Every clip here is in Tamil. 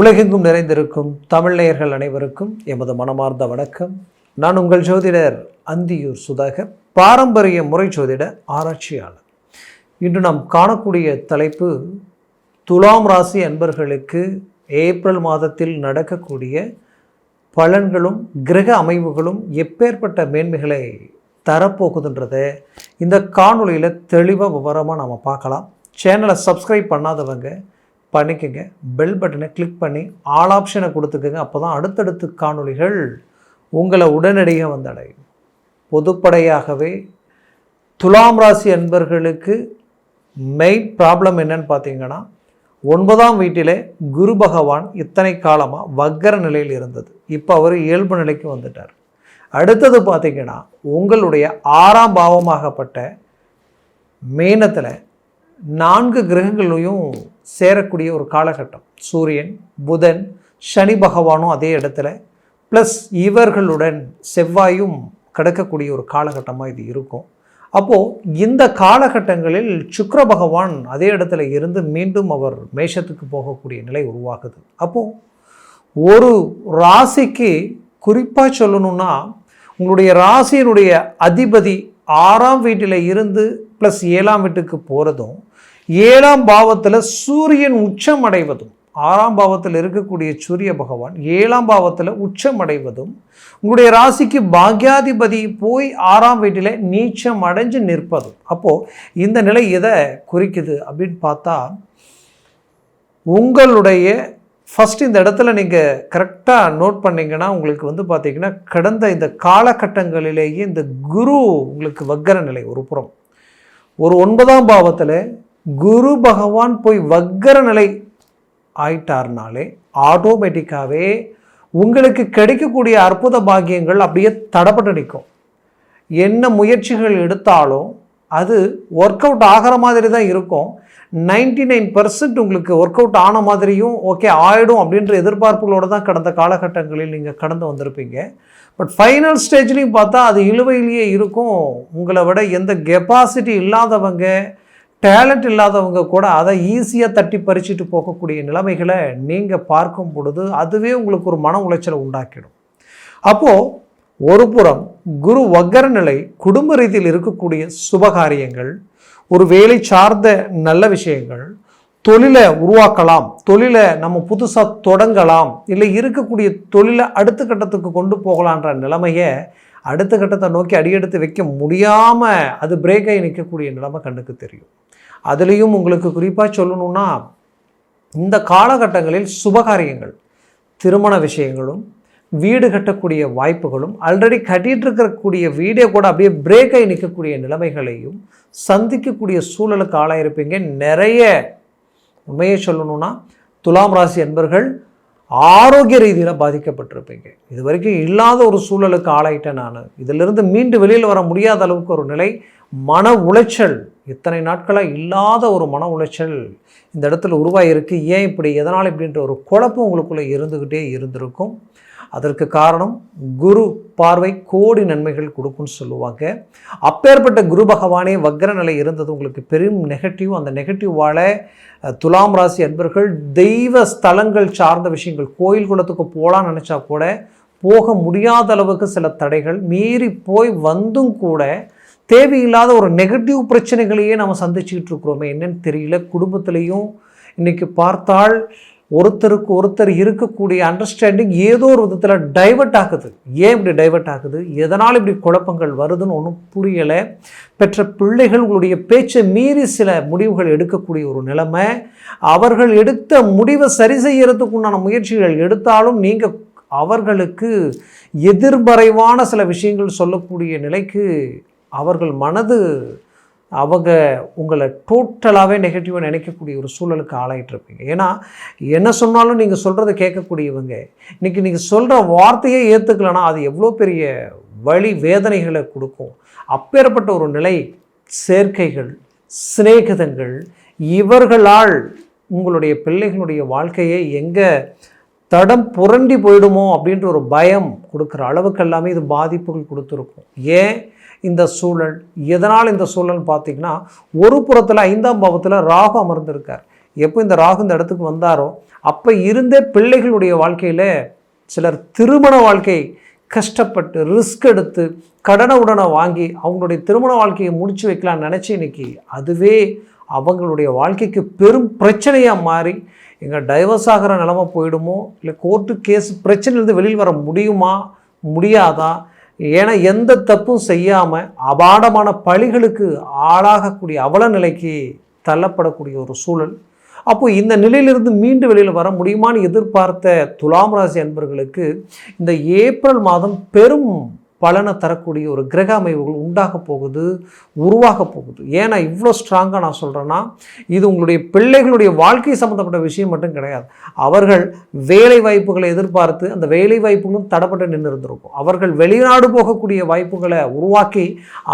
உலகெங்கும் நிறைந்திருக்கும் தமிழ் நேயர்கள் அனைவருக்கும் எமது மனமார்ந்த வணக்கம். நான் உங்கள் ஜோதிடர் அந்தியூர் சுதாகர், பாரம்பரிய முறை ஜோதிட ஆராய்ச்சியாளர். இன்று நாம் காணக்கூடிய தலைப்பு, துலாம் ராசி அன்பர்களுக்கு ஏப்ரல் மாதத்தில் நடக்கக்கூடிய பலன்களும் கிரக அமைவுகளும் எப்பேற்பட்ட மேன்மைகளை தரப்போகுதுன்றதை இந்த காணொலியில் தெளிவாக விவரமாக நாம் பார்க்கலாம். சேனலை சப்ஸ்கிரைப் பண்ணாதவங்க பண்ணிக்கங்க, பெல் பட்டனை கிளிக் பண்ணி ஆல் ஆப்ஷனை கொடுத்துக்கோங்க. அப்போ தான் அடுத்தடுத்து காணொலிகள் உங்களை உடனடியாக வந்தடையும். பொதுப்படையாகவே துலாம் ராசி அன்பர்களுக்கு மெயின் ப்ராப்ளம் என்னன்னு பார்த்தீங்கன்னா, 9ஆம் வீட்டிலே குரு பகவான் இத்தனை காலமாக வக்கர நிலையில் இருந்தது. இப்போ அவர் இயல்பு நிலைக்கு வந்துட்டார். அடுத்தது பார்த்திங்கன்னா, உங்களுடைய 6ஆம் பாவமாகப்பட்ட மீனத்தில் 4 கிரகங்களையும் சேரக்கூடிய ஒரு காலகட்டம். சூரியன், புதன், சனி பகவானும் அதே இடத்துல, ப்ளஸ் இவர்களுடன் செவ்வாயும் கிடக்கக்கூடிய ஒரு காலகட்டமாக இது இருக்கும். அப்போது இந்த காலகட்டங்களில் சுக்கிர பகவான் அதே இடத்துல இருந்து மீண்டும் அவர் மேஷத்துக்கு போகக்கூடிய நிலை உருவாகுது. அப்போது ஒரு ராசிக்கு குறிப்பாக சொல்லணும்னா, உங்களுடைய ராசியினுடைய அதிபதி 6ஆம் வீட்டில் இருந்து ப்ளஸ் 7ஆம் வீட்டுக்கு போகிறதும், 7ஆம் பாவத்தில் சூரியன் உச்சம் அடைவதும், 6ஆம் பாவத்தில் இருக்கக்கூடிய சூரிய பகவான் 7ஆம் பாவத்தில் உச்சம் அடைவதும், உங்களுடைய ராசிக்கு பாக்யாதிபதி போய் 6ஆம் வீட்டில் நீச்சம் அடைஞ்சு நிற்பதும். அப்போது இந்த நிலை எதை குறிக்குது அப்படின்னு பார்த்தா, உங்களுடைய ஃபஸ்ட்டு இந்த இடத்துல நீங்கள் கரெக்டாக நோட் பண்ணிங்கன்னா, உங்களுக்கு பார்த்திங்கன்னா கடந்த இந்த காலகட்டங்களிலேயே இந்த குரு உங்களுக்கு வக்கர நிலை ஒரு புறம், ஒரு 9ஆம் பாவத்தில் குரு பகவான் போய் வக்கர நிலை ஆயிட்டார்னாலே ஆட்டோமேட்டிக்காகவே உங்களுக்கு கிடைக்கக்கூடிய அற்புத பாக்கியங்கள் அப்படியே தடப்பட்டு நிற்கும். என்ன முயற்சிகள் எடுத்தாலும் அது ஒர்க் அவுட் ஆகிற மாதிரி தான் இருக்கும். 99% உங்களுக்கு ஒர்க் அவுட் ஆன மாதிரியும் ஓகே ஆகிடும் அப்படின்ற எதிர்பார்ப்புகளோடு தான் கடந்த காலகட்டங்களில் நீங்கள் கடந்து வந்திருப்பீங்க. பட் ஃபைனல் ஸ்டேஜ்லேயும் பார்த்தா அது இழுவையிலேயே இருக்கும். உங்களை விட எந்த கெப்பாசிட்டி இல்லாதவங்க, டேலண்ட் இல்லாதவங்க கூட அதை ஈஸியாக தட்டி பறிச்சுட்டு போகக்கூடிய நிலைமைகளை நீங்கள் பார்க்கும் பொழுது அதுவே உங்களுக்கு ஒரு மன உளைச்சலை உண்டாக்கிடும். அப்போது ஒரு புறம் குரு வக்கர நிலை குடும்ப ரீதியில் இருக்கக்கூடிய சுபகாரியங்கள், ஒரு வேலை சார்ந்த நல்ல விஷயங்கள், தொழிலை உருவாக்கலாம், தொழிலை நம்ம புதுசாக தொடங்கலாம், இல்லை இருக்கக்கூடிய தொழிலை அடுத்த கட்டத்துக்கு கொண்டு போகலான்ற நிலைமையை அடுத்த கட்டத்தை நோக்கி அடியெடுத்து வைக்க முடியாமல் அது பிரேக் ஆகி நிற்கக்கூடிய நிலைமை கண்ணுக்கு தெரியும். அதுலேயும் உங்களுக்கு குறிப்பாக சொல்லணும்னா, இந்த காலகட்டங்களில் சுபகாரியங்கள், திருமண விஷயங்களும், வீடு கட்டக்கூடிய வாய்ப்புகளும், ஆல்ரெடி கட்டிகிட்டு இருக்கக்கூடிய வீடே கூட அப்படியே பிரேக் ஆகி நிற்கக்கூடிய நிலைமைகளையும் சந்திக்கக்கூடிய சூழலுக்கு ஆளாயிருப்பீங்க. நிறைய உண்மையை சொல்லணும்னா, துலாம் ராசி அன்பர்கள் ஆரோக்கிய ரீதியில் பாதிக்கப்பட்டிருப்பீங்க. இது வரைக்கும் இல்லாத ஒரு சூழலுக்கு ஆளாயிட்டேன் நான், இதிலிருந்து மீண்டு வெளியில் வர முடியாத அளவுக்கு ஒரு நிலை, மன உளைச்சல், இத்தனை நாட்களாக இல்லாத ஒரு மன உளைச்சல் இந்த இடத்துல உருவாகிருக்கு. ஏன் இப்படி, எதனால் இப்படின்ற ஒரு குழப்பம் உங்களுக்குள்ளே இருந்துக்கிட்டே இருந்திருக்கும். அதற்கு காரணம் குரு பார்வை கோடி நன்மைகள் கொடுக்குன்னு சொல்லுவாங்க. அப்பேற்பட்ட குரு பகவானே வக்கர நிலை இருந்தது உங்களுக்கு பெரும் நெகட்டிவ். அந்த நெகட்டிவால் துலாம் ராசி அன்பர்கள் தெய்வ ஸ்தலங்கள் சார்ந்த விஷயங்கள், கோயில் குளத்துக்கு போகலான்னு நினச்சா கூட போக முடியாத அளவுக்கு சில தடைகள் மீறி போய் வந்தும் கூட தேவையில்லாத ஒரு நெகட்டிவ் பிரச்சனைகளையே நம்ம சந்திச்சுக்கிட்டு இருக்கிறோமே, என்னன்னு தெரியல. குடும்பத்திலையும் இன்றைக்கி பார்த்தால் ஒருத்தருக்கு ஒருத்தர் இருக்கக்கூடிய அண்டர்ஸ்டாண்டிங் ஏதோ ஒரு விதத்தில் டைவர்ட் ஆகுது. ஏன் இப்படி டைவர்ட் ஆகுது, எதனால் இப்படி குழப்பங்கள் வருதுன்னு ஒன்றும் புரியலை. பெற்ற பிள்ளைகள் உங்களுடைய பேச்சை மீறி சில முடிவுகள் எடுக்கக்கூடிய ஒரு நிலைமை. அவர்கள் எடுத்த முடிவை சரி செய்யறதுக்கு உண்டான முயற்சிகள் எடுத்தாலும் நீங்கள் அவர்களுக்கு எதிர்மறைவான சில விஷயங்கள் சொல்லக்கூடிய நிலைக்கு அவர்கள் மனது அவங்க உங்களை டோட்டலாகவே நெகட்டிவாக நினைக்கக்கூடிய ஒரு சூழலுக்கு ஆளாயிட்டிருப்பீங்க. ஏன்னா என்ன சொன்னாலும் நீங்கள் சொல்கிறத கேட்கக்கூடியவங்க இன்றைக்கி நீங்கள் சொல்கிற வார்த்தையே ஏற்றுக்கலன்னா அது எவ்வளோ பெரிய வலி வேதனைகளை கொடுக்கும். அப்பேற்பட்ட ஒரு நிலை, சேர்க்கைகள், சிநேகிதங்கள், இவர்களால் உங்களுடைய பிள்ளைகளுடைய வாழ்க்கையை எங்கே தடம் புரண்டி போயிடுமோ அப்படின்ற ஒரு பயம் கொடுக்குற அளவுக்கு எல்லாமே இது பாதிப்புகள் கொடுத்துருக்கும். ஏன் இந்த சூழல், எதனால் இந்த சூழல் பார்த்தீங்கன்னா, ஒரு புறத்தில் 5ஆம் பாவத்தில் ராகு அமர்ந்திருக்கார். எப்போ இந்த ராகு இந்த இடத்துக்கு வந்தாரோ அப்போ இருந்தே பிள்ளைகளுடைய வாழ்க்கையில் சிலர் திருமண வாழ்க்கை கஷ்டப்பட்டு ரிஸ்க் எடுத்து கடனை உடனே வாங்கி அவங்களுடைய திருமண வாழ்க்கையை முடிச்சு வைக்கலாம்னு நினச்சி இன்னைக்கு அதுவே அவங்களுடைய வாழ்க்கைக்கு பெரும் பிரச்சனையாக மாறி எங்கள் டைவர்ஸ் ஆகிற நிலமை போயிடுமோ, இல்லை கோர்ட்டு கேஸ் பிரச்சனையிலேருந்து வெளியில் வர முடியுமா முடியாதா, ஏன்னா எந்த தப்பும் செய்யாமல் அபாண்டமான பழிகளுக்கு ஆளாகக்கூடிய அவல நிலைக்கு தள்ளப்படக்கூடிய ஒரு சூழல். அப்போ இந்த நிலையிலிருந்து மீண்டு வெளியில் வர முடியுமான்னு எதிர்பார்த்த துலாம் ராசி அன்பர்களுக்கு இந்த ஏப்ரல் மாதம் பெரும் பலனை தரக்கூடிய ஒரு கிரக அமைவுகள் உண்டாக போகுது, உருவாக போகுது. ஏன்னா இவ்வளோ ஸ்ட்ராங்காக நான் சொல்கிறேன்னா, இது உங்களுடைய பிள்ளைகளுடைய வாழ்க்கை சம்மந்தப்பட்ட விஷயம் மட்டும் கிடையாது. அவர்கள் வேலை வாய்ப்புகளை எதிர்பார்த்து அந்த வேலை வாய்ப்புகளும் தடப்பட்டு நின்று இருந்திருக்கும். அவர்கள் வெளிநாடு போகக்கூடிய வாய்ப்புகளை உருவாக்கி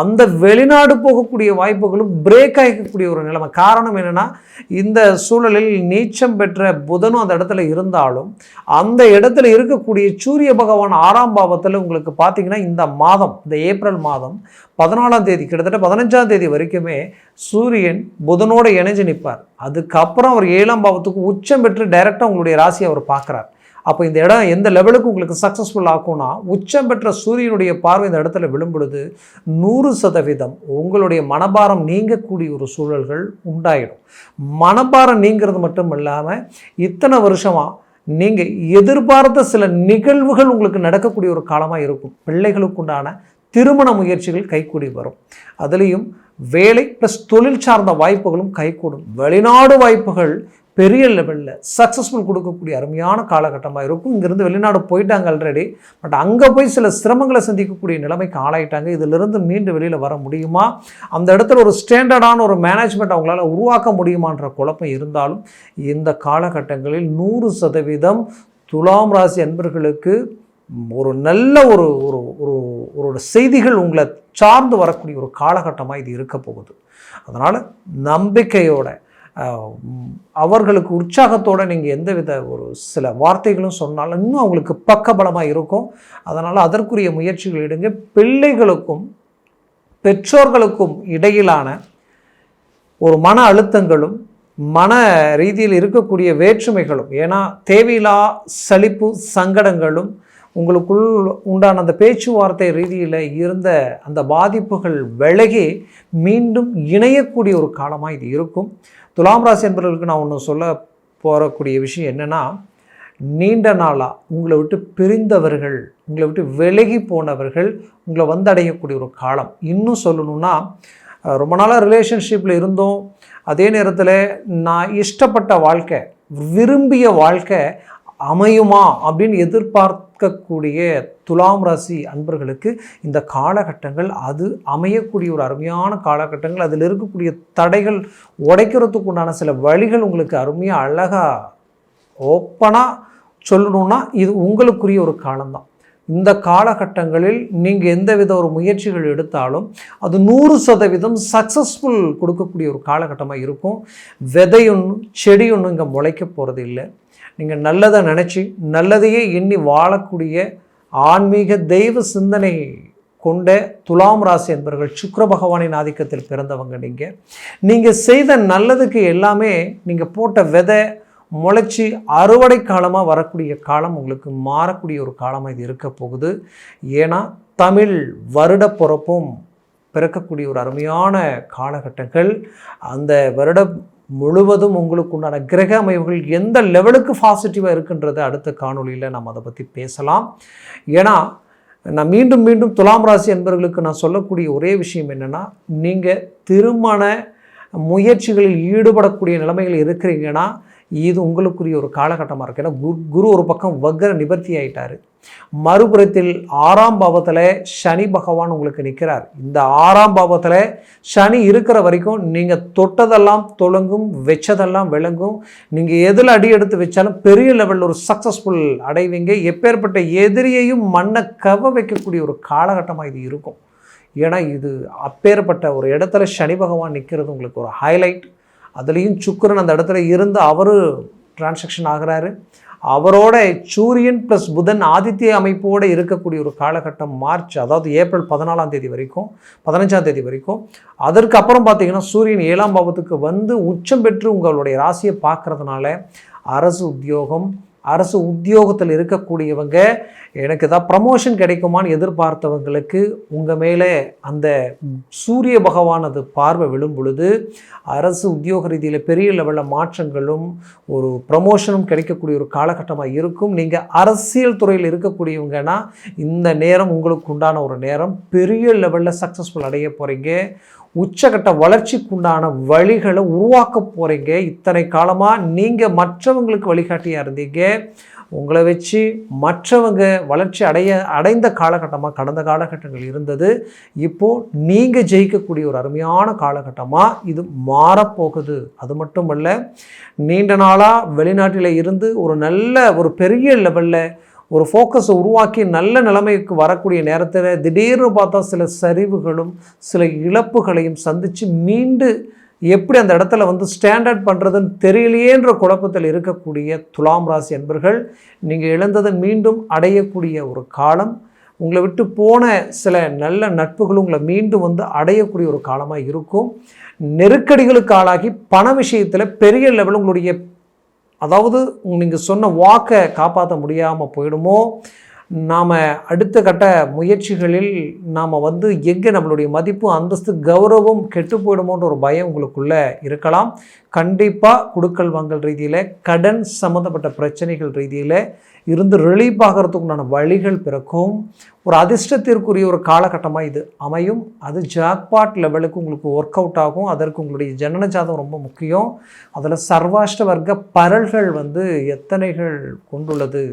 அந்த வெளிநாடு போகக்கூடிய வாய்ப்புகளும் பிரேக் ஆகிக்கக்கூடிய ஒரு நிலைமை. காரணம் என்னென்னா, இந்த சூழலில் நீச்சம் பெற்ற புதனும் அந்த இடத்துல இருந்தாலும் அந்த இடத்துல இருக்கக்கூடிய சூரிய பகவான் 6ஆம் பாவத்தில் உங்களுக்கு பார்த்தீங்கன்னா இந்த மாதம், இந்த ஏப்ரல் மாதம் 14ஆம் தேதி கிட்டத்தட்ட 15ஆம் தேதி வரைக்குமே சூரியன் புதனோடு இணைஞ்சு நிற்பார். அதுக்கப்புறம் அவர் 7ஆம் பாவத்துக்கு உச்சம் பெற்று டைரெக்டாக உங்களுடைய ராசியை அவர் பார்க்குறார். அப்போ இந்த இடம் எந்த லெவலுக்கு உங்களுக்கு சக்ஸஸ்ஃபுல் ஆகும்னா, உச்சம் பெற்ற சூரியனுடைய பார்வை இந்த இடத்துல விழும் பொழுது 100% உங்களுடைய மனபாரம் நீங்கக்கூடிய ஒரு சூழல்கள் உண்டாயிடும். மனபாரம் நீங்கிறது மட்டும் இல்லாமல் இத்தனை வருஷமாக நீங்கள் எதிர்பார்த்த சில நிகழ்வுகள் உங்களுக்கு நடக்கக்கூடிய ஒரு காலமாக இருக்கும். பிள்ளைகளுக்குண்டான திருமண முயற்சிகள் கைகூடி வரும். அதுலேயும் வேலை ப்ளஸ் தொழில் சார்ந்த வாய்ப்புகளும் கைகூடும். வெளிநாடு வாய்ப்புகள் பெரிய லெவலில் சக்ஸஸ்ஃபுல் கொடுக்கக்கூடிய அருமையான காலகட்டமாக இருக்கும். இங்கேருந்து வெளிநாடு போயிட்டாங்க ஆல்ரெடி, பட் அங்கே போய் சில சிரமங்களை சந்திக்கக்கூடிய நிலைமைக்கு ஆளாயிட்டாங்க. இதிலிருந்து மீண்டு வெளியில் வர முடியுமா, அந்த இடத்துல ஒரு ஸ்டாண்டர்டான ஒரு மேனேஜ்மெண்ட் அவங்களால உருவாக்க முடியுமான்ற குழப்பம் இருந்தாலும் இந்த காலகட்டங்களில் 100% துலாம் ராசி அன்பர்களுக்கு ஒரு நல்ல ஒரு ஒரு ஒரு செய்திகள் உங்களை சார்ந்து வரக்கூடிய ஒரு காலகட்டமாக இது இருக்க போகுது. அதனால் நம்பிக்கையோட அவர்களுக்கு உற்சாகத்தோடு நீங்கள் எந்தவித ஒரு சில வார்த்தைகளும் சொன்னாலும் இன்னும் அவங்களுக்கு பக்கபலமாக இருக்கும். அதனால் அதற்குரிய முயற்சிகள் எடுங்க. பிள்ளைகளுக்கும் பெற்றோர்களுக்கும் இடையிலான ஒரு மன அழுத்தங்களும் மன ரீதியில் இருக்கக்கூடிய வேற்றுமைகளும், ஏன்னா தேவையில்லா சலிப்பு சங்கடங்களும் உங்களுக்குள் உண்டான அந்த பேச்சுவார்த்தை ரீதியில் இருந்த அந்த பாதிப்புகள் விலகி மீண்டும் இணையக்கூடிய ஒரு காலமாக இது இருக்கும். துலாம் ராசி என்பவர்களுக்கு நான் ஒன்று சொல்ல போகக்கூடிய விஷயம் என்னென்னா, நீண்ட நாளாக உங்களை விட்டு பிரிந்தவர்கள், உங்களை விட்டு விலகி போனவர்கள் உங்களை வந்தடையக்கூடிய ஒரு காலம். இன்னும் சொல்லணுன்னா, ரொம்ப நாளாக ரிலேஷன்ஷிப்பில் இருந்தோம், அதே நேரத்தில் நான் இஷ்டப்பட்ட வாழ்க்கை, விரும்பிய வாழ்க்கை அமையுமா அப்படின்னு எதிர்பார்க்கக்கூடிய துலாம் ராசி அன்பர்களுக்கு இந்த காலகட்டங்கள் அது அமையக்கூடிய ஒரு அருமையான காலகட்டங்கள். அதில் இருக்கக்கூடிய தடைகள் உடைக்கிறதுக்கு உண்டான சில வழிகள் உங்களுக்கு அருமையாக அழகாக ஓப்பனாக சொல்லணுன்னா இது உங்களுக்குரிய ஒரு காலம்தான். இந்த காலகட்டங்களில் நீங்கள் எந்தவித ஒரு முயற்சிகள் எடுத்தாலும் அது 100% சக்ஸஸ்ஃபுல் கொடுக்கக்கூடிய ஒரு காலகட்டமாக இருக்கும். விதை ஒன்று செடி ஒன்று இங்கே முளைக்க போகிறது இல்லை. நீங்கள் நல்லதை நினச்சி நல்லதையே எண்ணி வாழக்கூடிய ஆன்மீக தெய்வ சிந்தனை கொண்ட துலாம் ராசி என்பவர்கள், சுக்கிர பகவானின் ஆதிக்கத்தில் பிறந்தவங்க. நீங்கள் செய்த நல்லதுக்கு எல்லாமே நீங்கள் போட்ட விதை முளைச்சி அறுவடை காலமாக வரக்கூடிய காலம் உங்களுக்கு மாறக்கூடிய ஒரு காலமாக இது இருக்க போகுது. ஏன்னா தமிழ் வருட பிறப்பும் பிறக்கக்கூடிய ஒரு அருமையான காலகட்டங்கள். அந்த வருடம் முழுவதும் உங்களுக்கு உண்டான கிரக அமைவுகள் எந்த லெவலுக்கு பாசிட்டிவாக இருக்குன்றதை அடுத்த காணொலியில் நாம் அதை பற்றி பேசலாம். ஏன்னா நான் மீண்டும் மீண்டும் துலாம் ராசி என்பவர்களுக்கு நான் சொல்லக்கூடிய ஒரே விஷயம் என்னென்னா, நீங்கள் திருமண முயற்சிகளில் ஈடுபடக்கூடிய நிலைமைகள் இருக்கிறீங்கன்னா இது உங்களுக்குரிய ஒரு காலகட்டமாக இருக்குது. ஏன்னா குரு ஒரு பக்கம் வக்ர நிவர்த்தி ஆகிட்டார், மறுபுறத்தில் 6ஆம் பாவத்தில் சனி பகவான் உங்களுக்கு நிற்கிறார். இந்த 6ஆம் பாவத்தில் சனி இருக்கிற வரைக்கும் நீங்கள் தொட்டதெல்லாம் தொலங்கும், வச்சதெல்லாம் விளங்கும். நீங்கள் எதில் அடி எடுத்து வச்சாலும் பெரிய லெவலில் ஒரு சக்ஸஸ்ஃபுல் அடைவீங்க. எப்பேற்பட்ட எதிரியையும் மண்ணை கவ வைக்கக்கூடிய ஒரு காலகட்டமாக இது இருக்கும். ஏன்னா இது அப்பேற்பட்ட ஒரு இடத்துல சனி பகவான் நிற்கிறது உங்களுக்கு ஒரு ஹைலைட். அதுலேயும் சுக்கிரன் அந்த இடத்துல இருந்து அவர் டிரான்சாக்ஷன் ஆகிறாரு. அவரோட சூரியன் ப்ளஸ் புதன் ஆதித்ய அமைப்போடு இருக்கக்கூடிய ஒரு காலகட்டம் மார்ச், அதாவது ஏப்ரல் 14ஆம் தேதி வரைக்கும் 15ஆம் தேதி வரைக்கும். அதற்கு அப்புறம் பார்த்தீங்கன்னா சூரியன் 7ஆம் பாவத்துக்கு வந்து உச்சம் பெற்று உங்களுடைய ராசியை பார்க்கறதுனால அரசு உத்தியோகத்தில் இருக்கக்கூடியவங்க எனக்கு ஏதாவது ப்ரமோஷன் கிடைக்குமான்னு எதிர்பார்த்தவங்களுக்கு உங்கள் மேலே அந்த சூரிய பகவானது பார்வை விழும் பொழுது அரசு உத்தியோக ரீதியில் பெரிய லெவலில் மாற்றங்களும் ஒரு ப்ரமோஷனும் கிடைக்கக்கூடிய ஒரு காலகட்டமாக இருக்கும். நீங்கள் அரசியல் துறையில் இருக்கக்கூடியவங்கன்னா இந்த நேரம் உங்களுக்கு உண்டான ஒரு நேரம். பெரிய லெவலில் சக்ஸஸ்ஃபுல் அடைய போகிறீங்க. உச்சகட்ட வளர்ச்சிக்குண்டான வழிகளை உருவாக்க போகிறீங்க. இத்தனை காலமாக நீங்கள் மற்றவங்களுக்கு வழிகாட்டியாக இருந்தீங்க. உங்களை வச்சு மற்றவங்க வளர்ச்சி அடைந்த காலகட்டமாக கடந்த காலகட்டங்கள் இருந்தது. இப்போது நீங்கள் ஜெயிக்கக்கூடிய ஒரு அருமையான காலகட்டமாக இது மாறப்போகுது. அது மட்டுமல்ல, நீண்ட நாளாக வெளிநாட்டில் இருந்து ஒரு பெரிய லெவலில் ஒரு ஃபோக்கஸை உருவாக்கி நல்ல நிலைமைக்கு வரக்கூடிய நேரத்தில் திடீர்னு பார்த்தா சில சரிவுகளும் சில இழப்புகளையும் சந்தித்து மீண்டு எப்படி அந்த இடத்துல வந்து ஸ்டாண்டர்ட் பண்ணுறதுன்னு தெரியலையேன்ற குழப்பத்தில் இருக்கக்கூடிய துலாம் ராசி அன்பர்கள், நீங்கள் இழந்ததை மீண்டும் அடையக்கூடிய ஒரு காலம். உங்களை விட்டு போன சில நல்ல நட்புகளும் உங்களை மீண்டும் வந்து அடையக்கூடிய ஒரு காலமாக இருக்கும். நெருக்கடிகளுக்கு ஆளாகி பண விஷயத்தில் பெரிய லெவலில் உங்களுடைய நீங்கள் சொன்ன வாக்கை காப்பாற்ற முடியாமல் போயிடுமோ, நாம் அடுத்த கட்ட முயற்சிகளில் நாம் வந்து எங்கே நம்மளுடைய மதிப்பு அந்தஸ்து கௌரவம் கெட்டு போயிடுமோன்ற ஒரு பயம் உங்களுக்குள்ளே இருக்கலாம். கண்டிப்பாக கொடுக்கல் வாங்கல் ரீதியில் கடன் சம்மந்தப்பட்ட பிரச்சனைகள் ரீதியில் இருந்து ரிலீஃப் ஆகிறதுக்குண்டான வழிகள் பிறக்கும். ஒரு அதிர்ஷ்டத்திற்குரிய ஒரு காலகட்டமாக இது அமையும். அது ஜாக்பாட் லெவலுக்கு உங்களுக்கு ஒர்க் அவுட் ஆகும். அதற்கு உங்களுடைய ஜனன ஜாதகம் ரொம்ப முக்கியம். அதில் சர்வாஷ்ட வர்க்க பரல்கள் வந்து எத்தனைகள் கொண்டுள்ளது,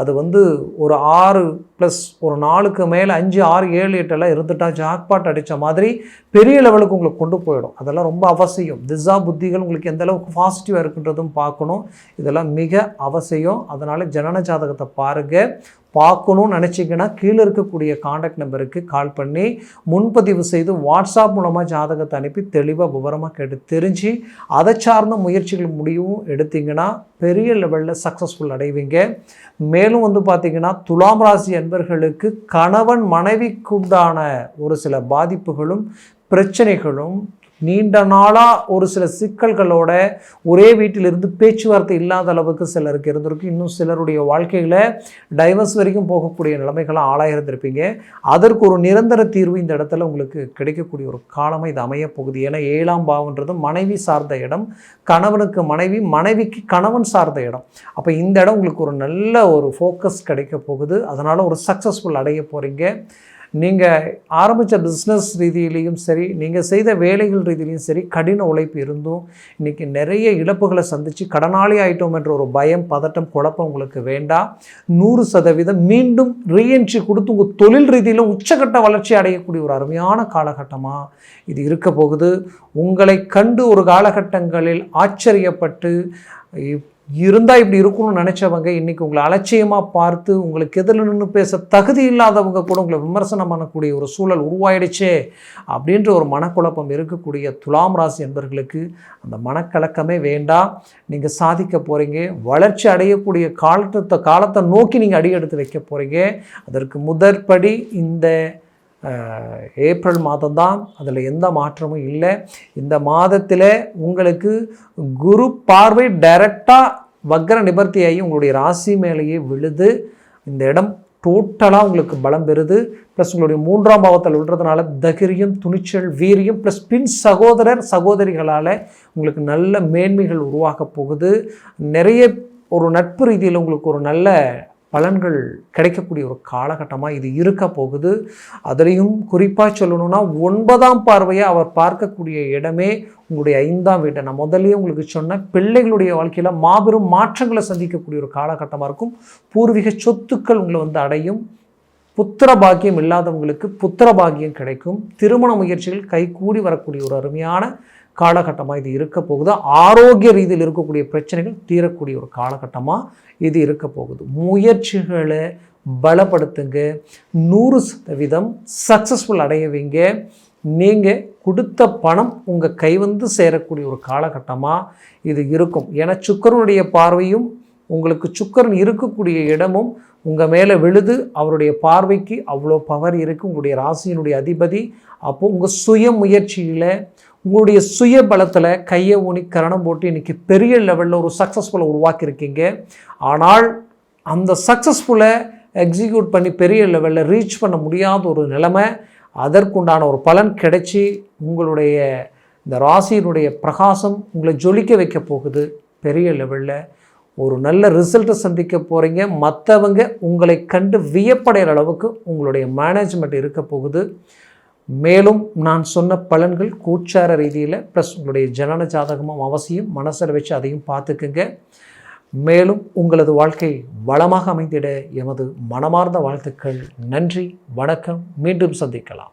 அது வந்து ஒரு 6 + ஒரு 4க்கு மேலே 5, 6, 7, 8 இருந்துட்டால் ஜாக்பாட் அடித்த மாதிரி பெரிய லெவலுக்கு உங்களுக்கு கொண்டு போயிடும். அதெல்லாம் ரொம்ப அவசியம். திசா புத்திகள் உங்களுக்கு எந்த அளவுக்கு பாசிட்டிவாக இருக்குன்றதும் பார்க்கணும். இதெல்லாம் மிக அவசியம். அதனால் ஜனன ஜாதகத்தை பாருங்கள். பார்க்கணும்னு நினச்சிங்கன்னா கீழே இருக்கக்கூடிய காண்டாக்ட் நம்பருக்கு கால் பண்ணி முன்பதிவு செய்து வாட்ஸ்அப் மூலமாக ஜாதகத்தை அனுப்பி தெளிவாக விவரமாக கேட்டு தெரிஞ்சு அதை சார்ந்த முயற்சிகள் முடிவும் எடுத்திங்கன்னா பெரிய லெவலில் சக்ஸஸ்ஃபுல் அடைவீங்க. மேலும் வந்து பார்த்திங்கன்னா துலாம் ராசி அன்பர்களுக்கு கணவன் மனைவிக்குண்டான ஒரு சில பாதிப்புகளும் பிரச்சனைகளும் நீண்ட நாளாக ஒரு சில சிக்கல்களோட ஒரே வீட்டிலிருந்து பேச்சுவார்த்தை இல்லாத அளவுக்கு சிலருக்கு இருந்திருக்கு. இன்னும் சிலருடைய வாழ்க்கையில் டைவர்ஸ் வரைக்கும் போகக்கூடிய நிலைமைகளாக ஆளாயிருந்திருப்பீங்க. அதற்கு ஒரு நிரந்தர தீர்வு இந்த இடத்துல உங்களுக்கு கிடைக்கக்கூடிய ஒரு காலமாக இது அமையப்போகுது. ஏன்னா 7ஆம் பாவன்றது மனைவி சார்ந்த இடம், கணவனுக்கு மனைவி, மனைவிக்கு கணவன் சார்ந்த இடம். அப்போ இந்த இடம் உங்களுக்கு ஒரு நல்ல ஒரு ஃபோக்கஸ் கிடைக்க போகுது. அதனால் ஒரு சக்ஸஸ்ஃபுல் அடைய போகிறீங்க. நீங்கள் ஆரம்பித்த பிஸ்னஸ் ரீதியிலையும் சரி, நீங்கள் செய்த வேலைகள் ரீதியிலையும் சரி, கடின உழைப்பு இருந்தும் இன்றைக்கி நிறைய இழப்புகளை சந்தித்து கடனாளி ஆகிட்டோம் என்ற ஒரு பயம், பதட்டம், குழப்பம் உங்களுக்கு வேண்டாம். 100% மீண்டும் ரீஎன்ட்ரி கொடுத்து உங்கள் தொழில் ரீதியில் உச்சக்கட்ட வளர்ச்சி அடையக்கூடிய ஒரு அருமையான காலகட்டமாக இது இருக்க போகுது. உங்களை கண்டு ஒரு காலகட்டங்களில் ஆச்சரியப்பட்டு இருந்தால் இப்படி இருக்கணும்னு நினச்சவங்க இன்றைக்கி உங்களை அலட்சியமாக பார்த்து உங்களுக்கு எதில் நின்று பேச தகுதி இல்லாதவங்க கூட உங்களை விமர்சனம் பண்ணக்கூடிய ஒரு சூழல் உருவாயிடுச்சே அப்படின்ற ஒரு மனக்குழப்பம் இருக்கக்கூடிய துலாம் ராசி என்பவர்களுக்கு அந்த மனக்கலக்கமே வேண்டாம். நீங்கள் சாதிக்க போகிறீங்க. வளர்ச்சி அடையக்கூடிய காலத்தை நோக்கி நீங்கள் அடி எடுத்து வைக்க போகிறீங்க. அதற்கு முதற்படி இந்த ஏப்ரல் மாதம் தான். அதில் எந்த மாற்றமும் இல்லை. இந்த மாதத்தில் உங்களுக்கு குரு பார்வை டைரக்டாக வக்ர நிவர்த்தியாகி உங்களுடைய ராசி மேலேயே விழுது. இந்த இடம் டோட்டலாக உங்களுக்கு பலம் பெறுது. ப்ளஸ் உங்களுடைய 3ஆம் பாவத்தில் விழுறதுனால தைரியம், துணிச்சல், வீரியம் ப்ளஸ் பின் சகோதரிகளால் உங்களுக்கு நல்ல மேன்மைகள் உருவாக்க போகுது. நிறைய ஒரு நட்பு ரீதியில் உங்களுக்கு ஒரு நல்ல பலன்கள் கிடைக்கக்கூடிய ஒரு காலகட்டமாக இது இருக்க போகுது. அதுலேயும் குறிப்பாக சொல்லணும்னா 9ஆம் பார்வையை அவர் பார்க்கக்கூடிய இடமே உங்களுடைய 5ஆம் வீட்டை. நான் முதல்லையே உங்களுக்கு சொன்ன பிள்ளைகளுடைய வாழ்க்கையில் மாபெரும் மாற்றங்களை சந்திக்கக்கூடிய ஒரு காலகட்டமாக இருக்கும். பூர்வீக சொத்துக்கள் உங்களை வந்து அடையும். புத்திர பாக்கியம் இல்லாதவங்களுக்கு புத்திர பாக்கியம் கிடைக்கும். திருமண முயற்சிகள் கைகூடி வரக்கூடிய ஒரு அருமையான காலகட்டமாக இது இருக்க போகுது. ஆரோக்கிய ரீதியில் இருக்கக்கூடிய பிரச்சனைகள் தீரக்கூடிய ஒரு காலகட்டமாக இது இருக்க போகுது. முயற்சிகளை பலப்படுத்துங்க. 100% சக்ஸஸ்ஃபுல் அடையவீங்க. நீங்கள் கொடுத்த பணம் உங்கள் கை வந்து சேரக்கூடிய ஒரு காலகட்டமாக இது இருக்கும். ஏன்னா சுக்கிரனுடைய பார்வையும் உங்களுக்கு சுக்கிரன் இருக்கக்கூடிய இடமும் உங்கள் மேலே விழுது. அவருடைய பார்வைக்கு அவ்வளோ பவர் இருக்குது. உங்களுடைய ராசியினுடைய அதிபதி. அப்போது உங்கள் சுய முயற்சியில், உங்களுடைய சுய பலத்தில் கையை ஊனி கரணம் போட்டு இன்றைக்கி பெரிய லெவலில் ஒரு சக்ஸஸ்ஃபுல்லை உருவாக்கியிருக்கீங்க. ஆனால் அந்த சக்ஸஸ்ஃபுல்லை எக்ஸிக்யூட் பண்ணி பெரிய லெவலில் ரீச் பண்ண முடியாத ஒரு நிலைமை, அதற்குண்டான ஒரு பலன் கிடைச்சி உங்களுடைய இந்த ராசியினுடைய பிரகாசம் உங்களை ஜொலிக்க வைக்க போகுது. பெரிய லெவலில் ஒரு நல்ல ரிசல்ட்டை சந்திக்க போகிறீங்க. மற்றவங்க உங்களை கண்டு வியப்படைகிற அளவுக்கு உங்களுடைய மேனேஜ்மெண்ட் இருக்க போகுது. மேலும் நான் சொன்ன பலன்கள் கோச்சார ரீதியில் ப்ளஸ் உங்களுடைய ஜனன ஜாதகமும் அவசியம் மனசில் வச்சு அதையும் பார்த்துக்குங்க. மேலும் உங்களது வாழ்க்கை வளமாக அமைந்திட எமது மனமார்ந்த வாழ்த்துக்கள். நன்றி, வணக்கம். மீண்டும் சந்திக்கலாம்.